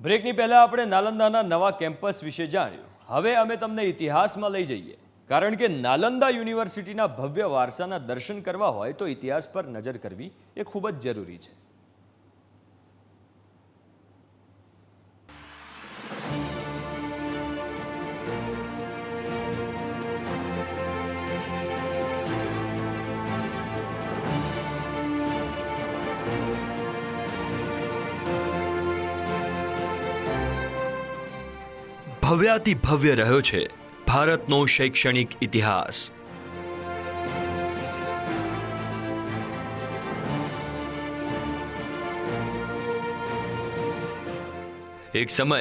બ્રેકની પહેલા આપણે નાલંદાના નવા કેમ્પસ વિશે જાણ્યું. હવે અમે તમને ઇતિહાસમાં લઈ જઈએ, કારણ કે નાલંદા યુનિવર્સિટીના ભવ્ય વારસાના દર્શન કરવા હોય તો ઇતિહાસ પર નજર કરવી એ ખૂબ જ જરૂરી છે. ભવ્યાતિ ભવ્ય રહ્યો છે ભારતનો શૈક્ષણિક ઇતિહાસ. એક સમય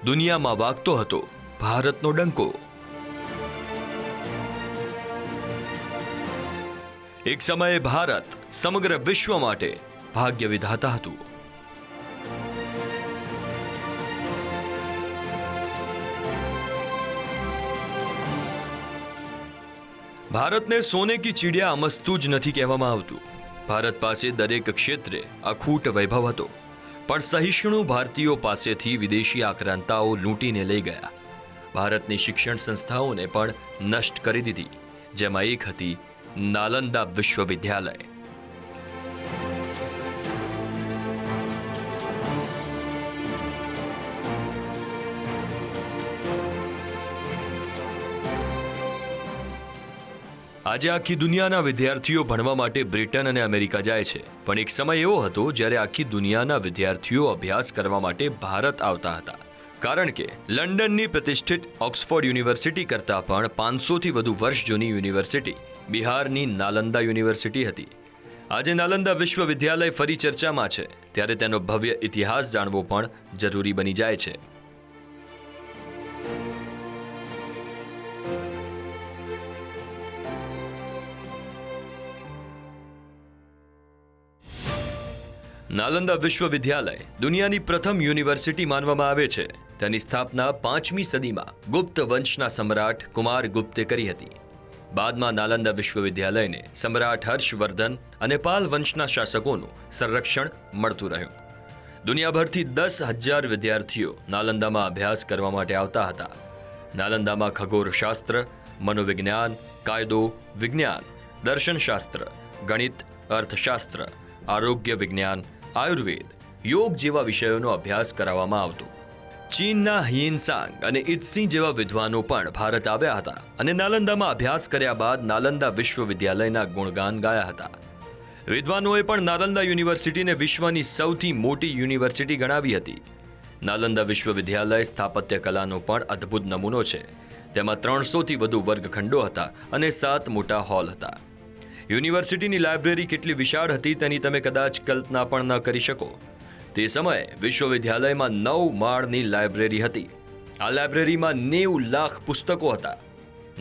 દુનિયામાં વાગતો હતો ભારતનો ડંકો. એક સમયે ભારત સમગ્ર વિશ્વ માટે ભાગ્ય વિધાતા હતું. ભારતને સોને કી ચીડિયા અમસ્તું જ નથી કહેવામાં આવતું. ભારત પાસે દરેક ક્ષેત્રે અખૂટ વૈભવ હતો, પણ સહિષ્ણુ ભારતીયો પાસેથી વિદેશી આક્રાંતાઓ લૂંટીને લઈ ગયા. ભારતની શિક્ષણ સંસ્થાઓને પણ નષ્ટ કરી દીધી, જેમાં એક હતી નાલંદા વિશ્વવિદ્યાલય. આજે આખી દુનિયાના વિદ્યાર્થીઓ ભણવા માટે બ્રિટન અને અમેરિકા જાય છે, પણ એક સમય એવો હતો જ્યારે આખી દુનિયાના વિદ્યાર્થીઓ અભ્યાસ કરવા માટે ભારત આવતા હતા, કારણ કે લંડનની પ્રતિષ્ઠિત ઓક્સફોર્ડ યુનિવર્સિટી કરતાં પણ 500થી વધુ વર્ષ જૂની યુનિવર્સિટી બિહારની નાલંદા યુનિવર્સિટી હતી. આજે નાલંદા વિશ્વવિદ્યાલય ફરી ચર્ચામાં છે, ત્યારે તેનો ભવ્ય ઇતિહાસ જાણવો પણ જરૂરી બની જાય છે. નાલંદા વિશ્વવિદ્યાલય દુનિયાની પ્રથમ યુનિવર્સિટી માનવામાં આવે છે. તેની સ્થાપના 5મી સદીમાં ગુપ્ત વંશના સમ્રાટ કુમાર ગુપ્તે કરી હતી. બાદમાં નાલંદા વિશ્વવિદ્યાલયને સમ્રાટ હર્ષવર્ધન અને પાલ વંશના શાસકોનું સંરક્ષણ મળતું રહ્યું. દુનિયાભરથી 10,000 વિદ્યાર્થીઓ નાલંદામાં અભ્યાસ કરવા માટે આવતા હતા. નાલંદામાં ખગોળશાસ્ત્ર, મનોવિજ્ઞાન, કાયદો, વિજ્ઞાન, દર્શનશાસ્ત્ર, ગણિત, અર્થશાસ્ત્ર, આરોગ્ય વિજ્ઞાન, આયુર્વેદ, યોગ જેવા વિષયોનો અભ્યાસ કરાવવામાં આવતો. ચીનના હિયનસાંગ અને ઇત્સી જેવા વિદ્વાનો પણ ભારત આવ્યા હતા અને નાલંદામાં અભ્યાસ કર્યા બાદ નાલંદા વિશ્વવિદ્યાલયના ગુણગાન ગાયા હતા. વિદ્વાનોએ પણ નાલંદા યુનિવર્સિટીને વિશ્વની સૌથી મોટી યુનિવર્સિટી ગણાવી હતી. નાલંદા વિશ્વવિદ્યાલય સ્થાપત્ય કલાનો પણ અદ્ભુત નમૂનો છે. તેમાં 300થી વધુ વર્ગખંડો હતા અને 7 મોટા હોલ હતા. યુનિવર્સિટીની લાઇબ્રેરી કેટલી વિશાળ હતી તેની તમે કદાચ કલ્પના પણ ન કરી શકો. તે સમયે વિશ્વવિદ્યાલયમાં 9 માળની લાઇબ્રેરી હતી. આ લાઇબ્રેરીમાં 90 લાખ પુસ્તકો હતા.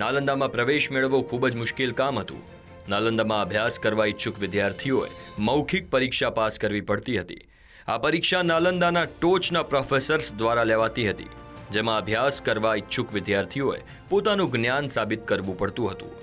નાલંદામાં પ્રવેશ મેળવવો ખૂબ જ મુશ્કેલ કામ હતું. નાલંદામાં અભ્યાસ કરવા ઈચ્છુક વિદ્યાર્થીઓએ મૌખિક પરીક્ષા પાસ કરવી પડતી હતી. આ પરીક્ષા નાલંદાના ટોચના પ્રોફેસર્સ દ્વારા લેવાતી હતી, જેમાં અભ્યાસ કરવા ઈચ્છુક વિદ્યાર્થીઓએ પોતાનું જ્ઞાન સાબિત કરવું પડતું હતું.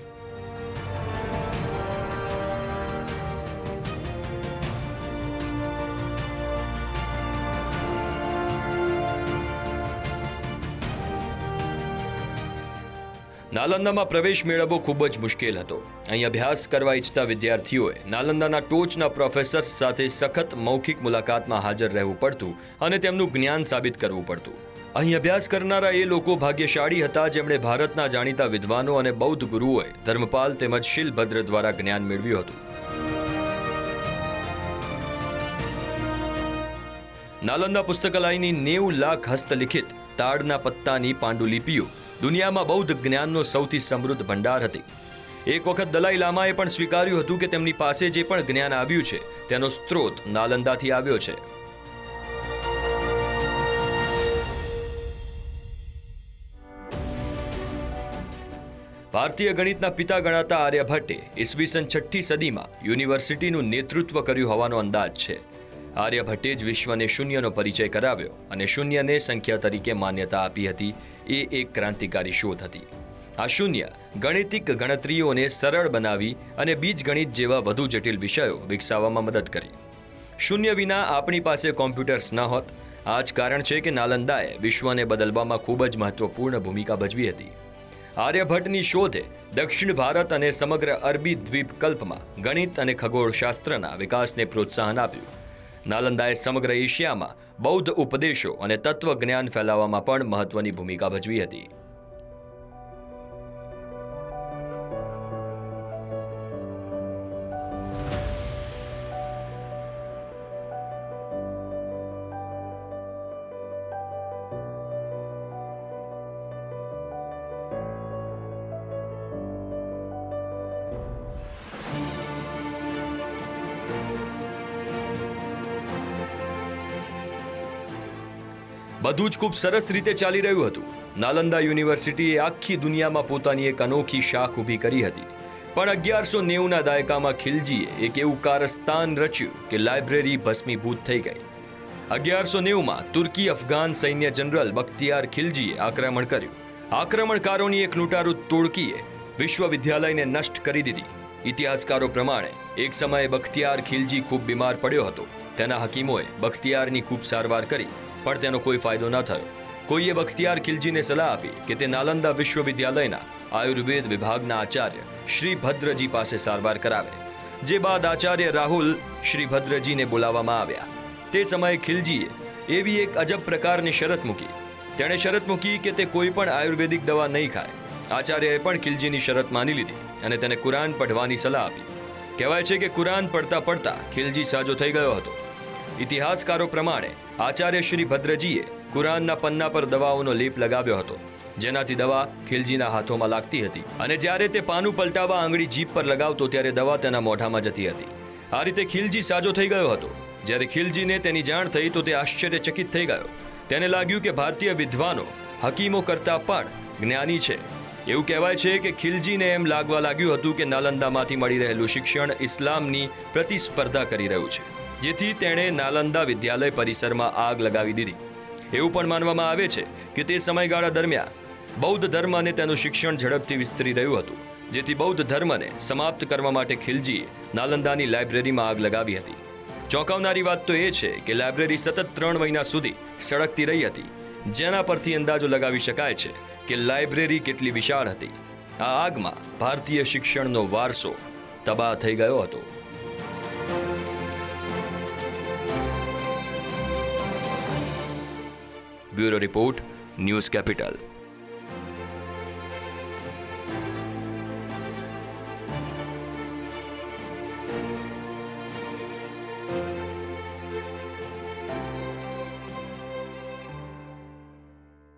નાલંદામાં પ્રવેશ મેળવવો ખૂબ જ મુશ્કેલ હતો. અહીં અભ્યાસ કરવા ઈચ્છતા વિદ્યાર્થીઓએ નાલંદાના ટોચના પ્રોફેસર્સ સાથે સખત મૌખિક મુલાકાતમાં હાજર રહેવું પડતું અને તેમનું જ્ઞાન સાબિત કરવું પડતું. અહીં અભ્યાસ કરનારા એ લોકો ભાગ્યશાળી હતા જેમણે ભારતના જાણીતા વિદ્વાનો અને બૌદ્ધ ગુરુઓએ ધર્મપાલ તેમજ શીલભદ્ર દ્વારા જ્ઞાન મેળવ્યું હતું. નાલંદા પુસ્તકાલયની 90 લાખ હસ્તલિખિત તાડના પત્તાની પાંડુલિપિઓ દુનિયામાં બૌદ્ધ જ્ઞાનનો સૌથી સમૃદ્ધ ભંડાર હતી. એક વખત દલાઈ લામાએ પણ સ્વીકાર્યું હતું કે તેમની પાસે જે પણ જ્ઞાન આવ્યું છે તેનો સ્ત્રોત નાલંદાથી આવ્યો છે. ભારતીય ગણિતના પિતા ગણાતા આર્યભટ્ટે ઈસવીસન 6ઠી સદીમાં યુનિવર્સિટીનું નેતૃત્વ કર્યું હોવાનો અંદાજ છે. આર્યભટ્ટે જ વિશ્વને શૂન્યનો પરિચય કરાવ્યો અને શૂન્યને સંખ્યા તરીકે માન્યતા આપી હતી. એ એક ક્રાંતિકારી શોધ હતી. આ શૂન્ય ગણિતિક ગણતરીઓને સરળ બનાવી અને બીજગણિત જેવા વધુ જટિલ વિષયો વિકસાવવામાં મદદ કરી. શૂન્ય વિના આપણી પાસે કોમ્પ્યુટર્સ ન હોત, આ જ કારણ છે કે નાલંદાએ વિશ્વને બદલવામાં ખૂબ જ મહત્વપૂર્ણ ભૂમિકા ભજવી હતી. આર્યભટ્ટની શોધે દક્ષિણ ભારત અને સમગ્ર અરબી દ્વીપકલ્પમાં ગણિત અને ખગોળશાસ્ત્રના વિકાસને પ્રોત્સાહન આપ્યું. નાલંદાએ સમગ્ર એશિયામાં બૌદ્ધ ઉપદેશો અને તત્વજ્ઞાન ફેલાવવામાં પણ મહત્વની ભૂમિકા ભજવી હતી. બધું જ ખૂબ સરસ રીતે ચાલી રહ્યું હતું. નાલંદા યુનિવર્સિટીએ આખી દુનિયામાં પોતાની એક અનોખી શાખ ઊભી કરી હતી. પણ 1190ના દાયકામાં ખિલજીએ એક એવું કારસ્તાન રચ્યું કે લાઇબ્રેરી ભસ્મીભૂત થઈ ગઈ. 1190માં તુર્કી અફઘાન સૈન્ય જનરલ બખ્તિયાર ખિલજીએ આક્રમણ કર્યું. આક્રમણકારોની એક લૂંટારૂ ટોળકીએ વિશ્વવિદ્યાલયને નષ્ટ કરી દીધી. ઇતિહાસકારો પ્રમાણે એક સમયે બખ્તિયાર ખિલજી ખૂબ બીમાર પડ્યો હતો. તેના હકીમોએ બખ્તિયારની ખૂબ સારવાર કરી, પણ તેનો કોઈ ફાયદો ન થયો. કોઈએ બખ્તિયાર ખિલજીને સલાહ આપી કે તે નાલંદા વિશ્વવિદ્યાલયના આયુર્વેદ વિભાગના આચાર્ય શ્રી ભદ્રજી પાસે સારવાર કરાવે. જે બાદ આચાર્ય રાહુલ શ્રી ભદ્રજીને બોલાવવામાં આવ્યા. તે સમયે ખિલજીએ એવી એક અજબ પ્રકારની શરત મૂકી. તેણે શરત મૂકી કે તે કોઈ પણ આયુર્વેદિક દવા નહીં ખાય. આચાર્યએ પણ ખિલજીની શરત માની લીધી અને તેને કુરાન પઢવાની સલાહ આપી. કહેવાય છે કે કુરાન પડતા પડતા ખિલજી સાજો થઈ ગયો હતો. ઇતિહાસકારો પ્રમાણે આચાર્ય શ્રી ભદ્રજીએ કુરાનના પન્ના પર દવાઓનો લેપ લગાવ્યો હતો, જેનાથી દવા ખિલજીના હાથોમાં લાગતી હતી અને જ્યારે તે પાનું પલટાવવા આંગળી જીભ પર લગાવતો ત્યારે દવા તેના મોઢામાં જતી હતી. આ રીતે ખિલજી સાજો થઈ ગયો હતો. જ્યારે ખિલજીને તેની જાણ થઈ તો તે આશ્ચર્યચકિત થઈ ગયો. તેને લાગ્યું કે ભારતીય વિદ્વાનો હકીમો કરતાં પણ જ્ઞાની છે. એવું કહેવાય છે કે ખિલજીને એમ લાગવા લાગ્યું હતું કે નાલંદામાંથી મળી રહેલું શિક્ષણ ઇસ્લામની પ્રતિસ્પર્ધા કરી રહ્યું છે, જેથી તેણે નાલંદા વિદ્યાલય પરિસરમાં આગ લગાવી દીધી. એવું પણ માનવામાં આવે છે કે તે સમયગાળા દરમિયાન બૌદ્ધ ધર્મ અને તેનું શિક્ષણ ઝડપથી વિસ્તરી રહ્યું હતું, જેથી બૌદ્ધ ધર્મને સમાપ્ત કરવા માટે ખિલજીએ નાલંદાની લાઇબ્રેરીમાં આગ લગાવી હતી. ચોંકાવનારી વાત તો એ છે કે લાઇબ્રેરી સતત 3 મહિના સુધી સળગતી રહી હતી, જેના પરથી અંદાજો લગાવી શકાય છે કે લાઇબ્રેરી કેટલી વિશાળ હતી. આ આગમાં ભારતીય શિક્ષણનો વારસો તબાહ થઈ ગયો હતો. Bureau report, news capital.